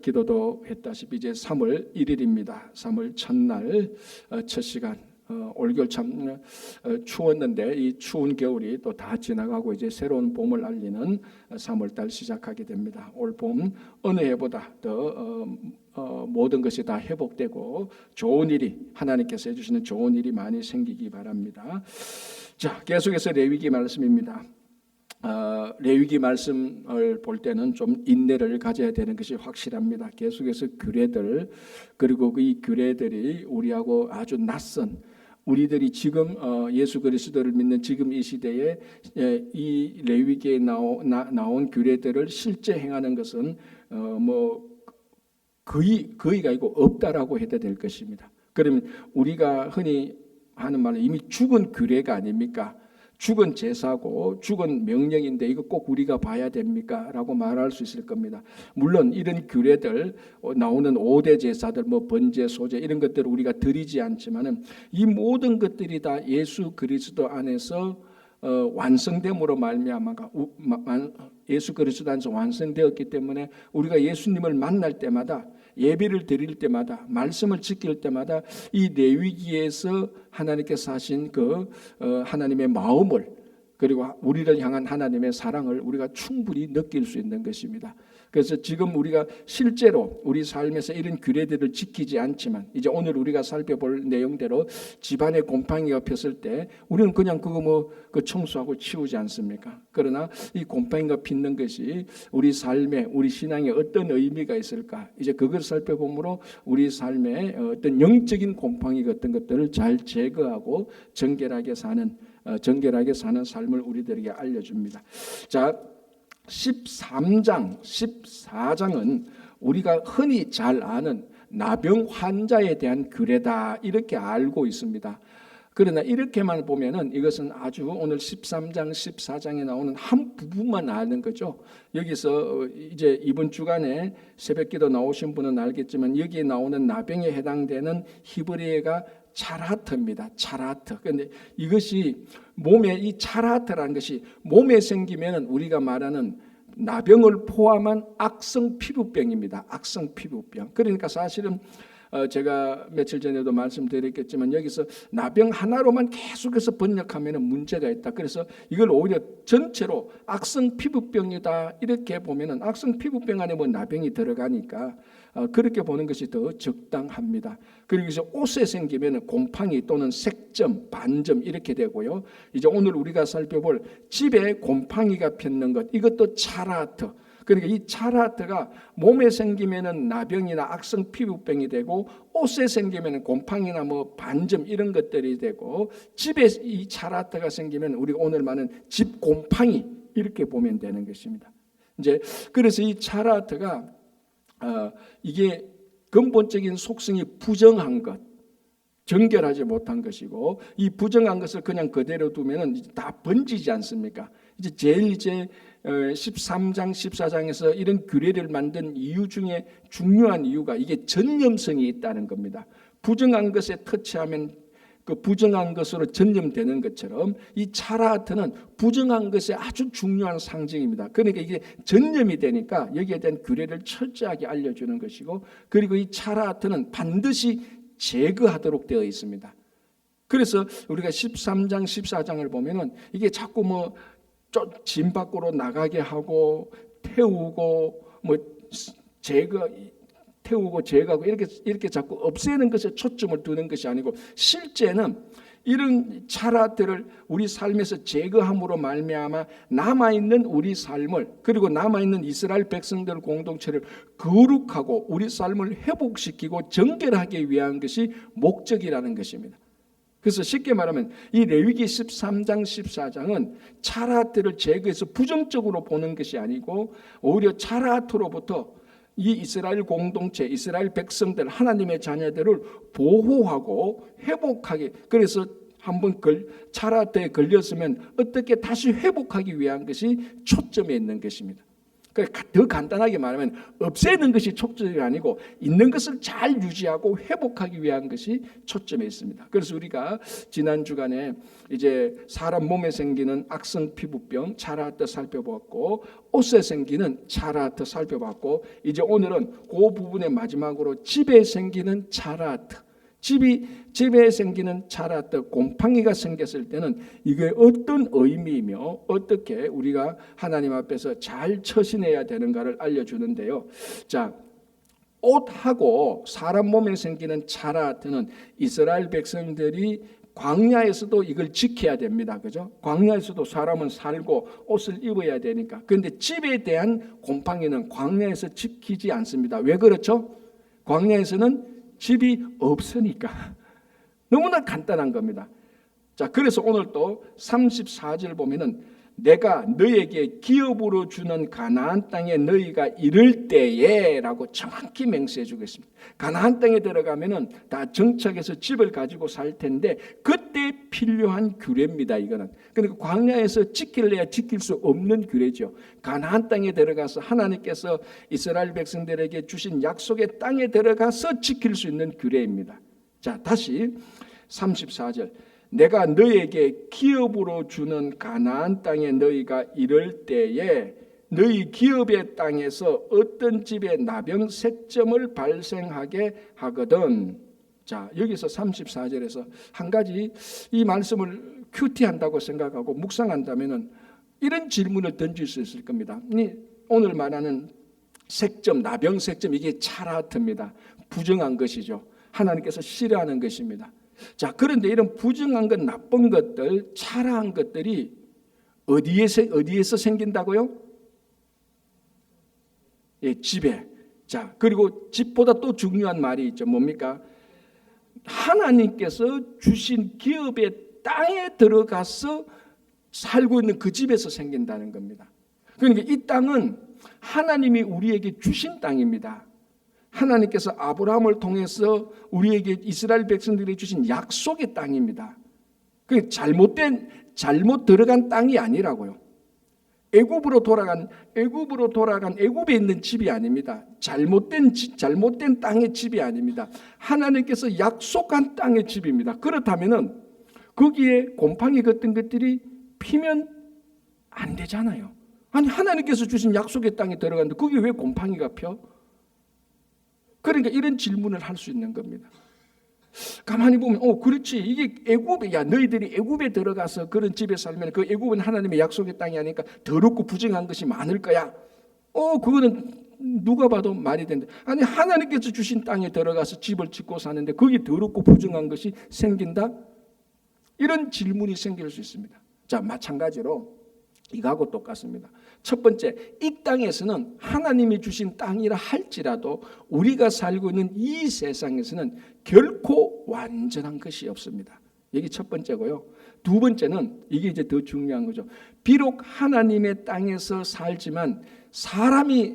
기도도 했다시피 이제 3월 1일입니다. 3월 첫날 첫 시간. 올겨울 참 추웠는데 이 추운 겨울이 또 다 지나가고 이제 새로운 봄을 알리는 3월달 시작하게 됩니다. 올 봄 어느 해보다 더 모든 것이 다 회복되고 좋은 일이 하나님께서 해주시는 좋은 일이 많이 생기기 바랍니다. 자, 계속해서 레위기 말씀입니다. 레위기 말씀을 볼 때는 좀 인내를 가져야 되는 것이 확실합니다. 계속해서 규례들, 그리고 이 규례들이 우리하고 아주 낯선, 우리들이 지금 예수 그리스도를 믿는 지금 이 시대에 이 레위기에 나온 규례들을 실제 행하는 것은 거의가 아니고 없다라고 해야 될 것입니다. 그러면 우리가 흔히 하는 말은 이미 죽은 규례가 아닙니까? 죽은 제사고 죽은 명령인데 이거 꼭 우리가 봐야 됩니까? 라고 말할 수 있을 겁니다. 물론 이런 규례들, 나오는 5대 제사들, 번제, 소제 이런 것들을 우리가 드리지 않지만은 이 모든 것들이 다 예수 그리스도 안에서 완성됨으로 말미암아가 예수 그리스도 안에서 완성되었기 때문에 우리가 예수님을 만날 때마다, 예배를 드릴 때마다, 말씀을 지킬 때마다 이 레위기에서 하나님께서 하신 그 하나님의 마음을, 그리고 우리를 향한 하나님의 사랑을 우리가 충분히 느낄 수 있는 것입니다. 그래서 지금 우리가 실제로 우리 삶에서 이런 규례들을 지키지 않지만, 이제 오늘 우리가 살펴볼 내용대로 집안에 곰팡이가 폈을 때 우리는 그냥 그거 청소하고 치우지 않습니까? 그러나 이 곰팡이가 핀는 것이 우리 삶에, 우리 신앙에 어떤 의미가 있을까? 이제 그걸 살펴보므로 우리 삶에 어떤 영적인 곰팡이 같은 것들을 잘 제거하고 정결하게 사는 삶을 우리들에게 알려줍니다. 자, 14장은 우리가 흔히 잘 아는 나병 환자에 대한 규례다 이렇게 알고 있습니다. 그러나 이렇게만 보면은 이것은 아주 오늘 13장, 14장에 나오는 한 부분만 아는 거죠. 여기서 이제 이번 주간에 새벽기도 나오신 분은 알겠지만 여기에 나오는 나병에 해당되는 히브리어가 차라트입니다. 차라트. 그런데 이것이 몸에, 이 차라트라는 것이 몸에 생기면 우리가 말하는 나병을 포함한 악성 피부병입니다. 악성 피부병. 그러니까 사실은 제가 며칠 전에도 말씀드렸겠지만 여기서 나병 하나로만 계속해서 번역하면 문제가 있다. 그래서 이걸 오히려 전체로 악성 피부병이다 이렇게 보면은 악성 피부병 안에 나병이 들어가니까 그렇게 보는 것이 더 적당합니다. 그리고 이제 옷에 생기면 곰팡이 또는 색점, 반점 이렇게 되고요. 이제 오늘 우리가 살펴볼 집에 곰팡이가 폈는 것, 이것도 차라트. 그러니까 이 차라트가 몸에 생기면은 나병이나 악성 피부병이 되고, 옷에 생기면은 곰팡이나 반점 이런 것들이 되고, 집에 이 차라트가 생기면 우리가 오늘 말하는 집 곰팡이 이렇게 보면 되는 것입니다. 이제 그래서 이 차라트가 이게 근본적인 속성이 부정한 것, 정결하지 못한 것이고, 이 부정한 것을 그냥 그대로 두면은 다 번지지 않습니까? 이제 제일 13장, 14장에서 이런 규례를 만든 이유 중에 중요한 이유가 이게 전염성이 있다는 겁니다. 부정한 것에 터치하면 그 부정한 것으로 전염되는 것처럼 이 차라트는 부정한 것의 아주 중요한 상징입니다. 그러니까 이게 전염이 되니까 여기에 대한 규례를 철저하게 알려주는 것이고, 그리고 이 차라트는 반드시 제거하도록 되어 있습니다. 그래서 우리가 13장, 14장을 보면은 이게 자꾸 진 밖으로 나가게 하고 태우고 태우고 제거하고 이렇게 자꾸 없애는 것에 초점을 두는 것이 아니고, 실제는 이런 차라트를 우리 삶에서 제거함으로 말미암아 남아있는 우리 삶을, 그리고 남아있는 이스라엘 백성들 공동체를 거룩하고 우리 삶을 회복시키고 정결하게 위한 것이 목적이라는 것입니다. 그래서 쉽게 말하면 이 레위기 13장, 14장은 차라트를 제거해서 부정적으로 보는 것이 아니고, 오히려 차라트로부터 이 이스라엘 공동체, 이스라엘 백성들, 하나님의 자녀들을 보호하고 회복하게, 그래서 한번 차라트에 걸렸으면 어떻게 다시 회복하기 위한 것이 초점에 있는 것입니다. 더 간단하게 말하면 없애는 것이 초점이 아니고 있는 것을 잘 유지하고 회복하기 위한 것이 초점에 있습니다. 그래서 우리가 지난 주간에 이제 사람 몸에 생기는 악성 피부병 차라트 살펴보았고, 옷에 생기는 차라트 살펴봤고, 이제 오늘은 그 부분의 마지막으로 집에 생기는 차라트, 집에 생기는 차라트, 곰팡이가 생겼을 때는 이게 어떤 의미이며 어떻게 우리가 하나님 앞에서 잘 처신해야 되는가를 알려주는데요. 자, 옷하고 사람 몸에 생기는 차라트는 이스라엘 백성들이 광야에서도 이걸 지켜야 됩니다. 그죠? 광야에서도 사람은 살고 옷을 입어야 되니까. 그런데 집에 대한 곰팡이는 광야에서 지키지 않습니다. 왜 그렇죠? 광야에서는 집이 없으니까. 너무나 간단한 겁니다. 자, 그래서 오늘 또 34절 보면은 내가 너에게 기업으로 주는 가나안 땅에 너희가 이를 때에라고 정확히 맹세해 주겠습니다. 가나안 땅에 들어가면은 다 정착해서 집을 가지고 살 텐데 그때 필요한 규례입니다. 이거는. 그러니까 광야에서 지킬래야 지킬 수 없는 규례죠. 가나안 땅에 들어가서 하나님께서 이스라엘 백성들에게 주신 약속의 땅에 들어가서 지킬 수 있는 규례입니다. 자, 다시 34절. 내가 너에게 기업으로 주는 가나안 땅에 너희가 이를 때에 너희 기업의 땅에서 어떤 집에 나병 색점을 발생하게 하거든. 자, 여기서 34절에서 한 가지 이 말씀을 큐티한다고 생각하고 묵상한다면은 이런 질문을 던질 수 있을 겁니다. 오늘 말하는 색점, 나병 색점, 이게 차라트입니다. 부정한 것이죠. 하나님께서 싫어하는 것입니다. 자, 그런데 이런 부정한 것, 나쁜 것들, 차라한 것들이 어디에서 생긴다고요? 예, 집에. 자, 그리고 집보다 또 중요한 말이 있죠. 뭡니까? 하나님께서 주신 기업의 땅에 들어가서 살고 있는 그 집에서 생긴다는 겁니다. 그러니까 이 땅은 하나님이 우리에게 주신 땅입니다. 하나님께서 아브라함을 통해서 우리에게 이스라엘 백성들이 주신 약속의 땅입니다. 그 잘못 들어간 땅이 아니라고요. 애굽으로 돌아간 애굽에 있는 집이 아닙니다. 잘못된 땅의 집이 아닙니다. 하나님께서 약속한 땅의 집입니다. 그렇다면은 거기에 곰팡이 같은 것들이 피면 안 되잖아요. 아니, 하나님께서 주신 약속의 땅에 들어갔는데 거기에 왜 곰팡이가 펴? 그러니까 이런 질문을 할 수 있는 겁니다. 가만히 보면 그렇지, 이게 애굽에, 너희들이 애굽에 들어가서 그런 집에 살면 그 애굽은 하나님의 약속의 땅이 아니니까 더럽고 부정한 것이 많을 거야. 그거는 누가 봐도 말이 된다. 아니, 하나님께서 주신 땅에 들어가서 집을 짓고 사는데 거기 더럽고 부정한 것이 생긴다? 이런 질문이 생길 수 있습니다. 자, 마찬가지로 이거하고 똑같습니다. 첫 번째, 이 땅에서는 하나님이 주신 땅이라 할지라도 우리가 살고 있는 이 세상에서는 결코 완전한 것이 없습니다. 이게 첫 번째고요. 두 번째는 이게 이제 더 중요한 거죠. 비록 하나님의 땅에서 살지만 사람이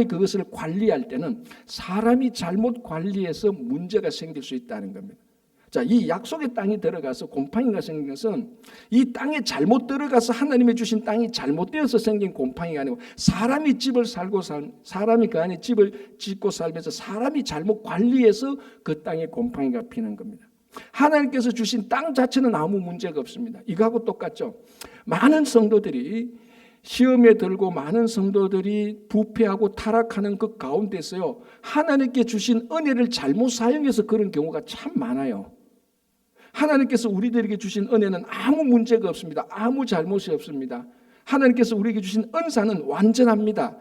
그것을 관리할 때는 사람이 잘못 관리해서 문제가 생길 수 있다는 겁니다. 자, 이 약속의 땅에 들어가서 곰팡이가 생긴 것은 이 땅에 잘못 들어가서 하나님이 주신 땅이 잘못되어서 생긴 곰팡이가 아니고 사람이 사람이 그 안에 집을 짓고 살면서 사람이 잘못 관리해서 그 땅에 곰팡이가 피는 겁니다. 하나님께서 주신 땅 자체는 아무 문제가 없습니다. 이거하고 똑같죠. 많은 성도들이 시험에 들고 많은 성도들이 부패하고 타락하는 그 가운데서요, 하나님께 주신 은혜를 잘못 사용해서 그런 경우가 참 많아요. 하나님께서 우리들에게 주신 은혜는 아무 문제가 없습니다. 아무 잘못이 없습니다. 하나님께서 우리에게 주신 은사는 완전합니다.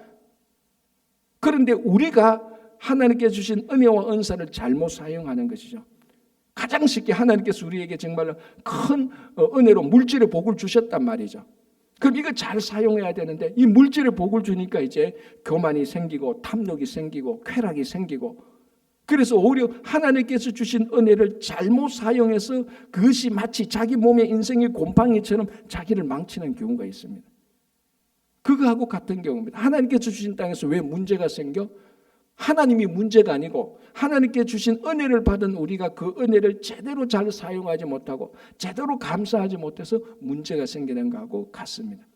그런데 우리가 하나님께서 주신 은혜와 은사를 잘못 사용하는 것이죠. 가장 쉽게 하나님께서 우리에게 정말로 큰 은혜로 물질의 복을 주셨단 말이죠. 그럼 이걸 잘 사용해야 되는데 이 물질의 복을 주니까 이제 교만이 생기고 탐욕이 생기고 쾌락이 생기고, 그래서 오히려 하나님께서 주신 은혜를 잘못 사용해서 그것이 마치 자기 몸의 인생의 곰팡이처럼 자기를 망치는 경우가 있습니다. 그거하고 같은 경우입니다. 하나님께서 주신 땅에서 왜 문제가 생겨? 하나님이 문제가 아니고 하나님께 주신 은혜를 받은 우리가 그 은혜를 제대로 잘 사용하지 못하고 제대로 감사하지 못해서 문제가 생기는 것하고 같습니다.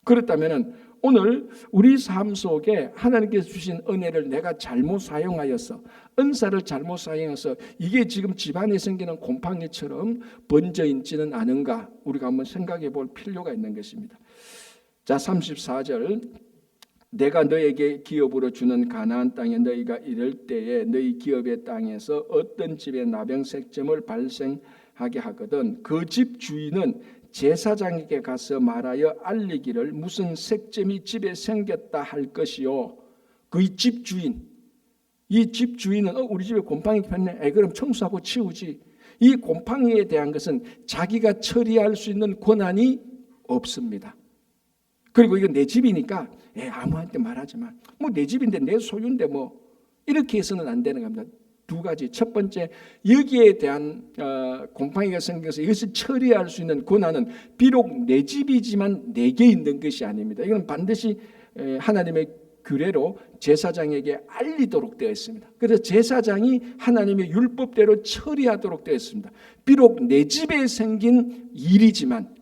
그렇다면 오늘 우리 삶 속에 하나님께서 주신 은혜를 내가 잘못 사용하여서, 은사를 잘못 사용해서 이게 지금 집안에 생기는 곰팡이처럼 번져 있지는 않은가, 우리가 한번 생각해 볼 필요가 있는 것입니다. 자, 34절. 내가 너에게 기업으로 주는 가나안 땅에 너희가 이를 때에 너희 기업의 땅에서 어떤 집에 나병 색점을 발생하게 하거든 그 집 주인은 제사장에게 가서 말하여 알리기를 무슨 색점이 집에 생겼다 할 것이요. 그 집 주인, 이 집 주인은 우리 집에 곰팡이 폈네. 그럼 청소하고 치우지. 이 곰팡이에 대한 것은 자기가 처리할 수 있는 권한이 없습니다. 그리고 이건 내 집이니까 아무한테 말하지 마. 뭐 내 집인데 내 소유인데 뭐 이렇게 해서는 안 되는 겁니다. 두 가지. 첫 번째, 여기에 대한 곰팡이가 생겨서 이것을 처리할 수 있는 권한은 비록 내 집이지만 내게 있는 것이 아닙니다. 이건 반드시 하나님의 규례로 제사장에게 알리도록 되어 있습니다. 그래서 제사장이 하나님의 율법대로 처리하도록 되어 있습니다. 비록 내 집에 생긴 일이지만,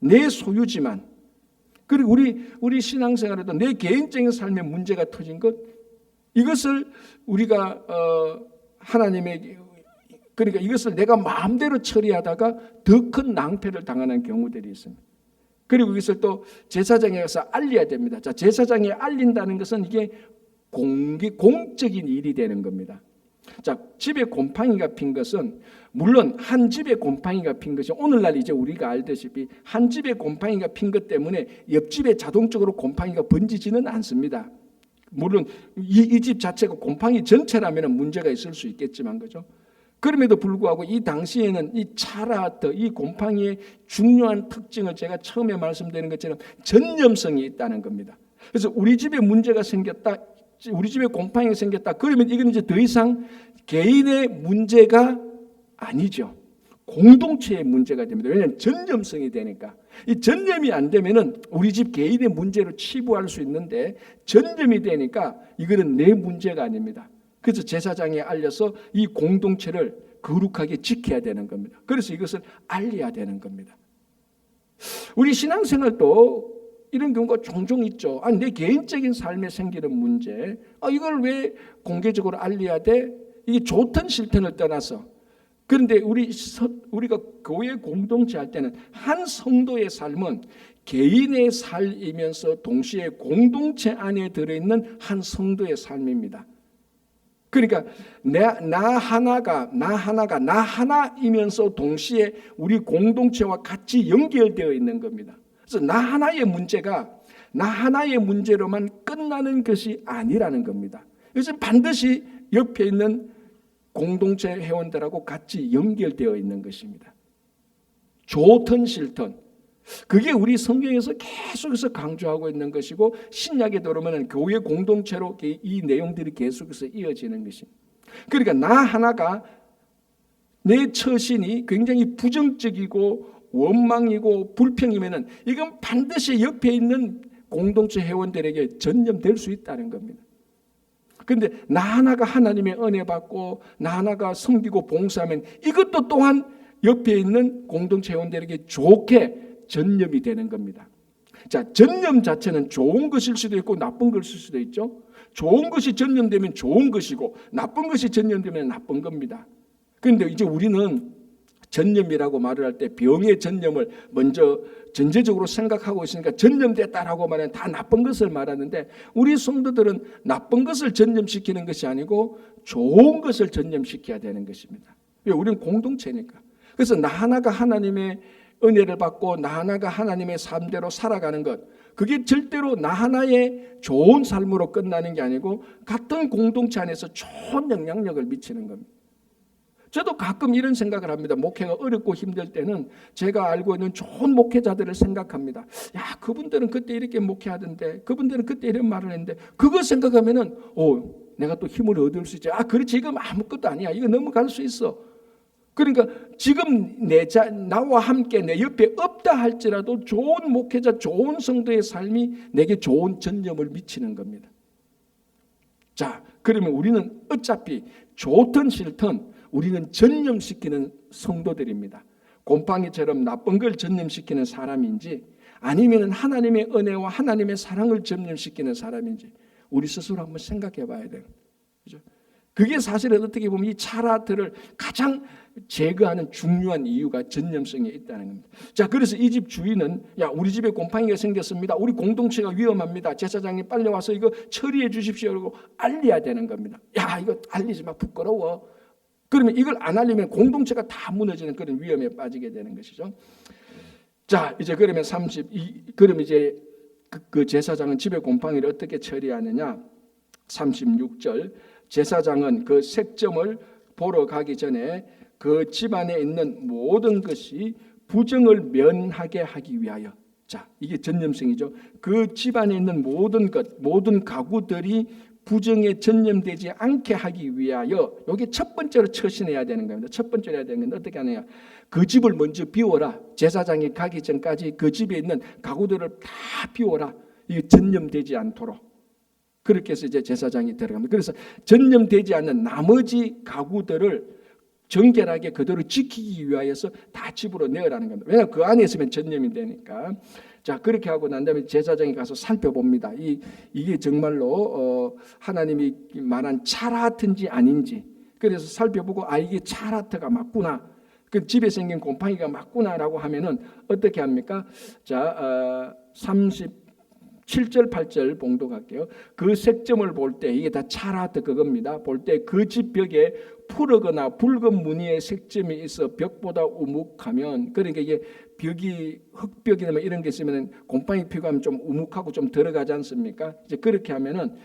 내 소유지만, 그리고 우리 신앙생활에도 내 개인적인 삶에 문제가 터진 것, 이것을 우리가 하나님의, 그러니까 이것을 내가 마음대로 처리하다가 더 큰 낭패를 당하는 경우들이 있습니다. 그리고 이것을 또 제사장에 가서 알려야 됩니다. 자, 제사장에 알린다는 것은 이게 공적인 일이 되는 겁니다. 자, 집에 곰팡이가 핀 것은 물론 한 집에 곰팡이가 핀 것이 오늘날 이제 우리가 알다시피 한 집에 곰팡이가 핀 것 때문에 옆집에 자동적으로 곰팡이가 번지지는 않습니다. 물론 이 집 자체가 곰팡이 전체라면 문제가 있을 수 있겠지만, 그죠? 그럼에도 불구하고 이 당시에는 이 차라트, 이 곰팡이의 중요한 특징을 제가 처음에 말씀드린 것처럼 전염성이 있다는 겁니다. 그래서 우리 집에 문제가 생겼다, 우리 집에 곰팡이가 생겼다, 그러면 이건 이제 더 이상 개인의 문제가 아니죠. 공동체의 문제가 됩니다. 왜냐하면 전염성이 되니까. 이 전염이 안 되면은 우리 집 개인의 문제로 치부할 수 있는데 전염이 되니까 이거는 내 문제가 아닙니다. 그래서 제사장에 알려서 이 공동체를 거룩하게 지켜야 되는 겁니다. 그래서 이것을 알려야 되는 겁니다. 우리 신앙생활도 이런 경우가 종종 있죠. 내 개인적인 삶에 생기는 문제, 이걸 왜 공개적으로 알려야 돼? 이게 좋든 싫든을 떠나서, 그런데 우리가 교회 공동체 할 때는 한 성도의 삶은 개인의 삶이면서 동시에 공동체 안에 들어있는 한 성도의 삶입니다. 그러니까 나 하나이면서 동시에 우리 공동체와 같이 연결되어 있는 겁니다. 그래서 나 하나의 문제가 나 하나의 문제로만 끝나는 것이 아니라는 겁니다. 그래서 반드시 옆에 있는 공동체 회원들하고 같이 연결되어 있는 것입니다. 좋든 싫든. 그게 우리 성경에서 계속해서 강조하고 있는 것이고, 신약에 들어오면 교회 공동체로 이 내용들이 계속해서 이어지는 것입니다. 그러니까 나 하나가, 내 처신이 굉장히 부정적이고 원망이고 불평이면은 이건 반드시 옆에 있는 공동체 회원들에게 전염될 수 있다는 겁니다. 그런데 나 하나가 하나님의 은혜 받고 나 하나가 섬기고 봉사하면 이것도 또한 옆에 있는 공동체 회원들에게 좋게 전염이 되는 겁니다. 자, 전염 자체는 좋은 것일 수도 있고 나쁜 것일 수도 있죠. 좋은 것이 전염되면 좋은 것이고 나쁜 것이 전염되면 나쁜 겁니다. 그런데 이제 우리는 전염이라고 말을 할 때 병의 전염을 먼저 전제적으로 생각하고 있으니까 전염됐다라고 말하면 다 나쁜 것을 말하는데, 우리 성도들은 나쁜 것을 전염시키는 것이 아니고 좋은 것을 전염시켜야 되는 것입니다. 우리는 공동체니까. 그래서 나 하나가 하나님의 은혜를 받고 나 하나가 하나님의 삶대로 살아가는 것, 그게 절대로 나 하나의 좋은 삶으로 끝나는 게 아니고 같은 공동체 안에서 좋은 영향력을 미치는 겁니다. 저도 가끔 이런 생각을 합니다. 목회가 어렵고 힘들 때는 제가 알고 있는 좋은 목회자들을 생각합니다. 야, 그분들은 그때 이렇게 목회하던데, 그분들은 그때 이런 말을 했는데, 그거 생각하면은 내가 또 힘을 얻을 수 있지. 그렇지, 이건 아무것도 아니야. 이거 넘어갈 수 있어. 그러니까 지금 나와 함께 내 옆에 없다 할지라도 좋은 목회자, 좋은 성도의 삶이 내게 좋은 전염을 미치는 겁니다. 자, 그러면 우리는 어차피 좋든 싫든 우리는 전염시키는 성도들입니다. 곰팡이처럼 나쁜 걸 전염시키는 사람인지 아니면 하나님의 은혜와 하나님의 사랑을 점령시키는 사람인지 우리 스스로 한번 생각해 봐야 돼요. 그죠? 그게 사실은 어떻게 보면 이 차라트를 가장 제거하는 중요한 이유가 전념성에 있다는 겁니다. 자, 그래서 이 집 주인은 야, 우리 집에 곰팡이가 생겼습니다. 우리 공동체가 위험합니다. 제사장님 빨리 와서 이거 처리해 주십시오. 라고 알려야 되는 겁니다. 야, 이거 알리지 마. 부끄러워. 그러면 이걸 안 알리면 공동체가 다 무너지는 그런 위험에 빠지게 되는 것이죠. 자, 이제 그러면 그럼 이제 그 제사장은 집에 곰팡이를 어떻게 처리하느냐? 36절. 제사장은 그 색점을 보러 가기 전에 그 집안에 있는 모든 것이 부정을 면하게 하기 위하여. 자, 이게 전념성이죠. 그 집안에 있는 모든 것, 모든 가구들이 부정에 전념되지 않게 하기 위하여, 이게 첫 번째로 처신해야 되는 겁니다. 첫 번째로 해야 되는 건 어떻게 하느냐? 그 집을 먼저 비워라. 제사장이 가기 전까지 그 집에 있는 가구들을 다 비워라. 이게 전념되지 않도록. 그렇게 해서 이제 제사장이 들어갑니다. 그래서 전념되지 않는 나머지 가구들을 정결하게 그대로 지키기 위하여서 다 집으로 내어라는 겁니다. 왜냐하면 그 안에 있으면 전념이 되니까. 자, 그렇게 하고 난 다음에 제사장이 가서 살펴봅니다. 이게 정말로 하나님이 말한 차라트인지 아닌지. 그래서 살펴보고 이게 차라트가 맞구나. 그 집에 생긴 곰팡이가 맞구나라고 하면은 어떻게 합니까? 자, 37절 8절 봉독할게요. 그 색점을 볼 때 이게 다 차라트 그겁니다. 볼 때 그 집 벽에 푸르거나 붉은 무늬의 색점이 있어 벽보다 우묵하면, 그러니까 이게 벽이 흙벽이나 뭐 이런 게 있으면 곰팡이 피고 하면 좀 우묵하고 좀 들어가지 않습니까? 이제 그렇게 하면은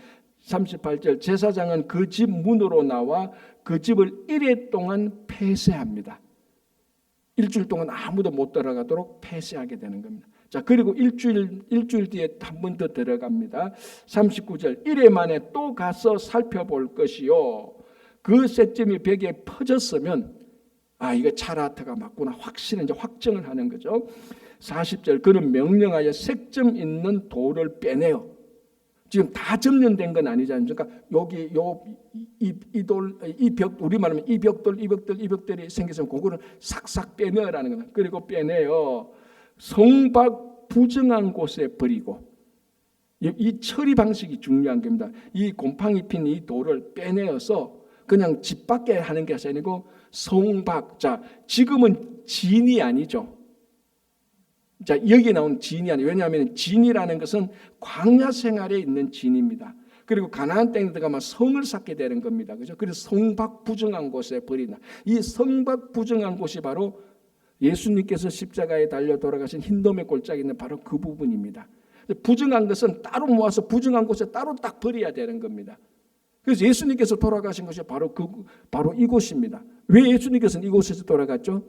38절 제사장은 그 집 문으로 나와 그 집을 1회 동안 폐쇄합니다. 일주일 동안 아무도 못 들어가도록 폐쇄하게 되는 겁니다. 자, 그리고 일주일 뒤에 한 번 더 들어갑니다. 39절 1회 만에 또 가서 살펴볼 것이요. 그 색점이 벽에 퍼졌으면 이거 차라트가 맞구나. 확실히 이제 확정을 하는 거죠. 40절 그는 명령하여 색점 있는 돌을 빼내요. 지금 다 점령된 건 아니잖아요. 그러니까 여기 이 벽, 우리 말하면 이 벽돌이 생겨서 그거를 싹싹 빼내라는 겁니다. 그리고 빼내요. 성박 부정한 곳에 버리고, 이 처리 방식이 중요한 겁니다. 이 곰팡이 핀 이 돌을 빼내어서 그냥 집 밖에 하는 게 아니고 성박. 자, 지금은 진이 아니죠. 자, 여기 나온 진이 아니에요. 왜냐하면 진이라는 것은 광야 생활에 있는 진입니다. 그리고 가나안 땅에 들어가면 성을 쌓게 되는 겁니다. 그죠? 그래서 성박 부정한 곳에 버리나. 이 성박 부정한 곳이 바로 예수님께서 십자가에 달려 돌아가신 흰돔의 골짜기에 있는 바로 그 부분입니다. 부정한 것은 따로 모아서 부정한 곳에 따로 딱 버려야 되는 겁니다. 그래서 예수님께서 돌아가신 것이 바로 이곳입니다. 왜 예수님께서는 이곳에서 돌아갔죠?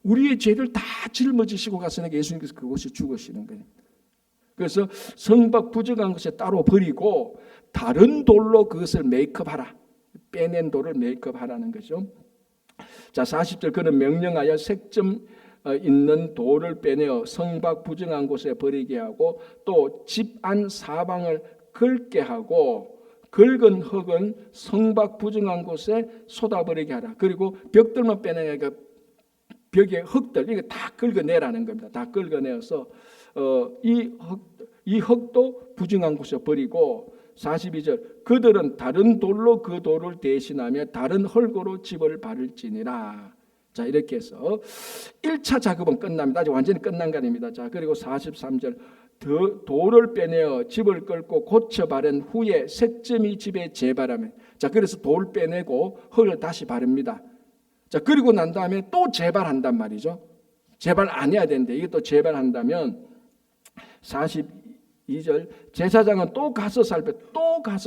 우리의 죄를 다 짊어지시고 갔으니까 예수님께서 그곳에 죽으시는 거예요. 그래서 성박 부정한 것에 따로 버리고 다른 돌로 그것을 메이크업하라. 빼낸 돌을 메이크업하라는 거죠. 자, 40절 그는 명령하여 색점 있는 돌을 빼내어 성박 부정한 곳에 버리게 하고 또 집 안 사방을 긁게 하고 긁은 흙은 성박 부정한 곳에 쏟아버리게 하라. 그리고 벽들만 빼내니까 벽의 흙들 이거 다 긁어내라는 겁니다. 다 긁어내어서 이 흙도 부정한 곳에 버리고 42절 그들은 다른 돌로 그 돌을 대신하며 다른 흙으로 집을 바를지니라. 자, 이렇게 해서 1차 작업은 끝납니다. 아직 완전히 끝난 거 아닙니다. 자, 그리고 43절 돌을 빼내어 집을 긁고 고쳐 바른 후에 색점이 집에 재발하면, 자, 그래서 돌 빼내고 흙을 다시 바릅니다. 자, 그리고 난 다음에 또 재발한단 말이죠. 재발 안 해야 되는데 이게 또 재발한다면 42절 제사장은 또 가서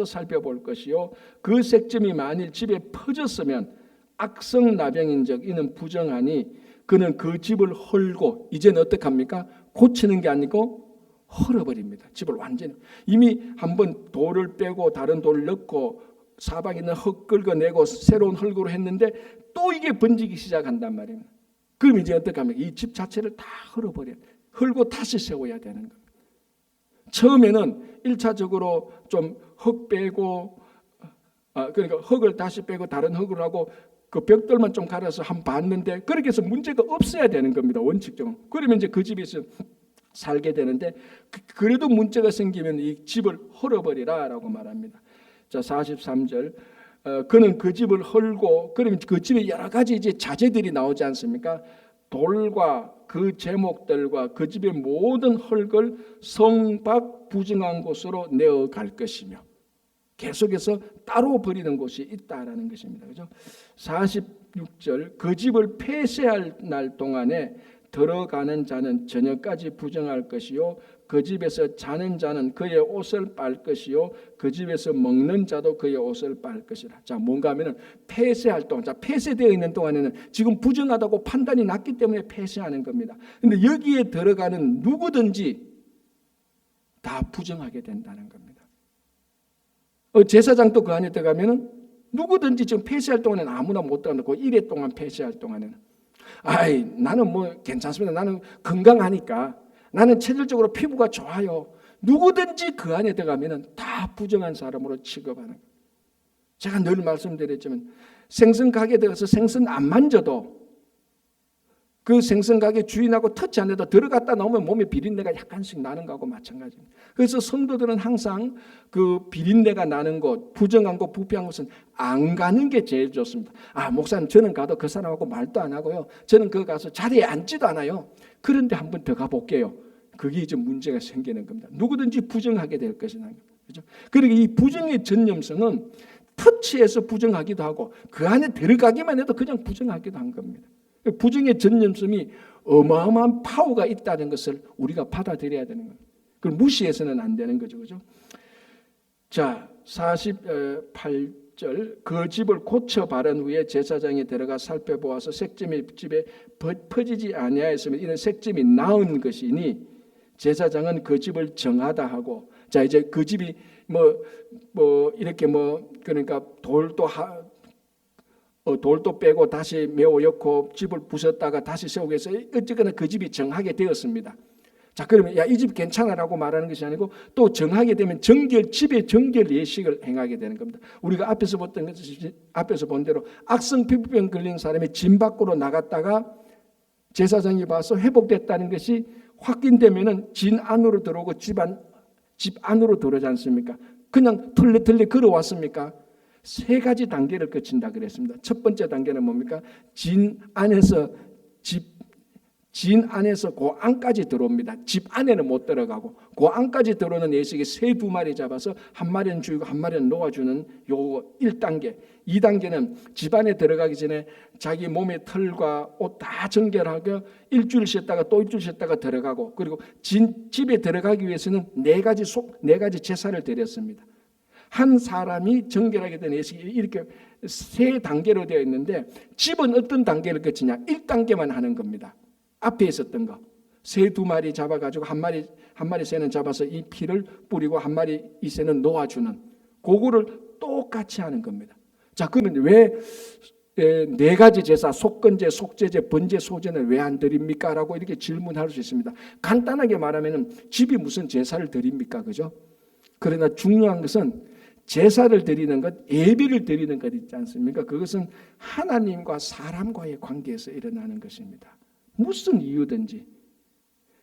살펴볼 것이요 그 색점이 만일 집에 퍼졌으면 악성 나병인적 이는 부정하니 그는 그 집을 헐고, 이제는 어떻게 합니까? 고치는 게 아니고 헐어버립니다. 집을 완전히. 이미 한번 돌을 빼고 다른 돌을 넣고 사방에 있는 흙 긁어내고 새로운 흙으로 했는데 또 이게 번지기 시작한단 말입니다. 그럼 이제 어떻게 합니까? 이 집 자체를 다 헐어버려요. 헐고 다시 세워야 되는 겁니다. 처음에는 1차적으로 좀 흙 빼고 그러니까 흙을 다시 빼고 다른 흙을 하고 그 벽돌만 좀 갈아서 한 봤는데 그렇게 해서 문제가 없어야 되는 겁니다. 원칙적으로. 그러면 이제 그 집에서 살게 되는데 그래도 문제가 생기면 이 집을 헐어버리라라고 말합니다. 자, 43절. 그는 그 집을 헐고, 그러면 그 집에 여러 가지 이제 자재들이 나오지 않습니까? 돌과 그 제목들과 그 집의 모든 흙을 성 밖 부정한 곳으로 내어 갈 것이며, 계속해서 따로 버리는 곳이 있다라는 것입니다. 그죠? 46절. 그 집을 폐쇄할 날 동안에 들어가는 자는 저녁까지 부정할 것이요, 그 집에서 자는 자는 그의 옷을 빨 것이요, 그 집에서 먹는 자도 그의 옷을 빨 것이라. 자, 뭔가 하면은 폐쇄할 동안, 자, 폐쇄되어 있는 동안에는 지금 부정하다고 판단이 났기 때문에 폐쇄하는 겁니다. 근데 여기에 들어가는 누구든지 다 부정하게 된다는 겁니다. 제사장도 그 안에 들어가면은 누구든지 지금 폐쇄할 동안에는 아무나 못 들어간다고. 1회 동안 폐쇄할 동안에는, 아이, 나는 뭐 괜찮습니다. 나는 건강하니까, 나는 체질적으로 피부가 좋아요. 누구든지 그 안에 들어가면은 다 부정한 사람으로 취급하는 거예요. 제가 늘 말씀드렸지만 생선 가게에 들어가서 생선 안 만져도 그 생선 가게 주인하고 터치 안 해도 들어갔다 나오면 몸에 비린내가 약간씩 나는 거하고 마찬가지입니다. 그래서 성도들은 항상 그 비린내가 나는 곳, 부정한 곳, 부패한 곳은 안 가는 게 제일 좋습니다. 아, 목사님, 저는 가도 그 사람하고 말도 안 하고요, 저는 그 가서 자리에 앉지도 않아요. 그런데 한번 더 가볼게요. 그게 이제 문제가 생기는 겁니다. 누구든지 부정하게 될 것이라는 겁니다. 그렇죠? 그리고 이 부정의 전념성은 터치해서 부정하기도 하고 그 안에 들어가기만 해도 그냥 부정하기도 한 겁니다. 부정의 전념성이 어마어마한 파워가 있다는 것을 우리가 받아들여야 되는 겁니다. 그걸 무시해서는 안 되는 거죠. 그죠? 자, 48절. 그 집을 고쳐 바른 후에 제사장이 들어가 살펴보아서 색점이 집에 퍼지지 아니하였으면 이런 색점이 나은 것이니 제사장은 그 집을 정하다 하고, 자, 이제 그 집이 이렇게 그러니까 돌도 빼고 다시 메워 엮고 집을 부쉈다가 다시 세우기 위해서 어쨌거나 그 집이 정하게 되었습니다. 자, 그러면 야, 이 집 괜찮아라고 말하는 것이 아니고 또 정하게 되면 집의 정결 예식을 행하게 되는 겁니다. 우리가 앞에서 본 대로 악성 피부병 걸린 사람이 진 밖으로 나갔다가 제사장이 봐서 회복됐다는 것이 확인되면은 진 안으로 들어오고 집 안으로 들어오지 않습니까? 그냥 털레 걸어왔습니까? 세 가지 단계를 거친다 그랬습니다. 첫 번째 단계는 뭡니까? 진 안에서 그 안까지 들어옵니다. 집 안에는 못 들어가고 그 안까지 들어오는 예식이 새 2마리 잡아서 한 마리는 죽이고 한 마리는 놓아주는 요 1단계. 2단계는 집 안에 들어가기 전에 자기 몸의 털과 옷 다 정결하고 일주일 쉬었다가 또 일주일 쉬었다가 들어가고, 그리고 집에 들어가기 위해서는 네 가지 제사를 드렸습니다. 한 사람이 정결하게 된 예식이 이렇게 세 단계로 되어 있는데, 집은 어떤 단계를 거치냐? 1단계만 하는 겁니다. 앞에 있었던 거, 새 2마리 잡아가지고 한 마리 새는 잡아서 이 피를 뿌리고 한 마리 이 새는 놓아주는, 그거를 똑같이 하는 겁니다. 자, 그러면 왜 네 가지 제사, 속건제, 속제제, 번제, 소제는 왜 안 드립니까? 라고 이렇게 질문할 수 있습니다. 간단하게 말하면 집이 무슨 제사를 드립니까? 그죠? 그러나 중요한 것은 제사를 드리는 것, 예배를 드리는 것 있지 않습니까? 그것은 하나님과 사람과의 관계에서 일어나는 것입니다. 무슨 이유든지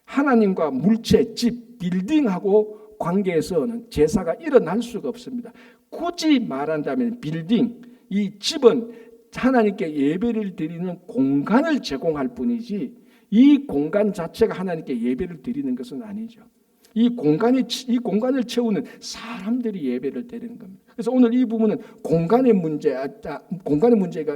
하나님과 물체, 집, 빌딩하고 관계에서는 제사가 일어날 수가 없습니다. 굳이 말한다면 빌딩, 이 집은 하나님께 예배를 드리는 공간을 제공할 뿐이지 이 공간 자체가 하나님께 예배를 드리는 것은 아니죠. 이 공간을 채우는 사람들이 예배를 드리는 겁니다. 그래서 오늘 이 부분은 공간의 문제가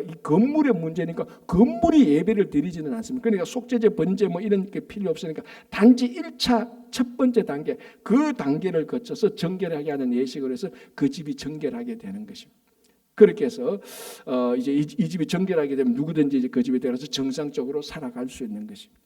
이 건물의 문제니까 건물이 예배를 드리지는 않습니다. 그러니까 속죄제, 번제 이런 게 필요 없으니까 단지 1차 첫 번째 단계, 그 단계를 거쳐서 정결하게 하는 예식을 해서 그 집이 정결하게 되는 것입니다. 그렇게 해서 이제 이 집이 정결하게 되면 누구든지 이제 그 집에 들어가서 정상적으로 살아갈 수 있는 것입니다.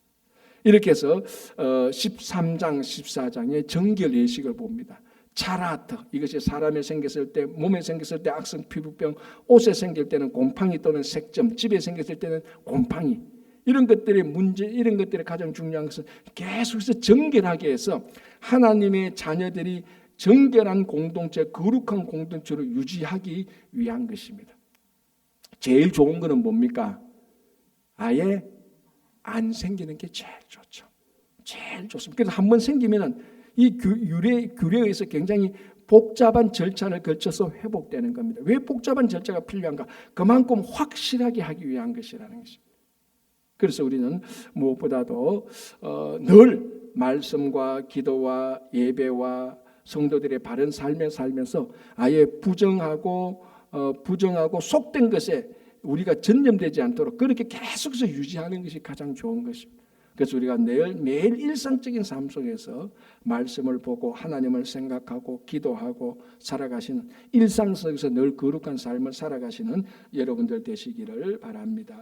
이렇게 해서 13장, 14장의 정결 예식을 봅니다. 차라트, 이것이 사람에 생겼을 때, 몸에 생겼을 때 악성 피부병, 옷에 생길 때는 곰팡이 또는 색점, 집에 생겼을 때는 곰팡이, 이런 것들의 문제, 이런 것들의 가장 중요한 것은 계속해서 정결하게 해서 하나님의 자녀들이 정결한 공동체, 거룩한 공동체로 유지하기 위한 것입니다. 제일 좋은 것은 뭡니까? 아예 안 생기는 게 제일 좋죠. 제일 좋습니다. 그래서 한번 생기면은 이 규례에 의해서 굉장히 복잡한 절차를 거쳐서 회복되는 겁니다. 왜 복잡한 절차가 필요한가? 그만큼 확실하게 하기 위한 것이라는 것입니다. 그래서 우리는 무엇보다도 늘 말씀과 기도와 예배와 성도들의 바른 삶에 살면서 아예 부정하고 속된 것에 우리가 전념되지 않도록 그렇게 계속해서 유지하는 것이 가장 좋은 것입니다. 그래서 우리가 매일 일상적인 삶 속에서 말씀을 보고 하나님을 생각하고 기도하고 살아가시는 일상 속에서 늘 거룩한 삶을 살아가시는 여러분들 되시기를 바랍니다.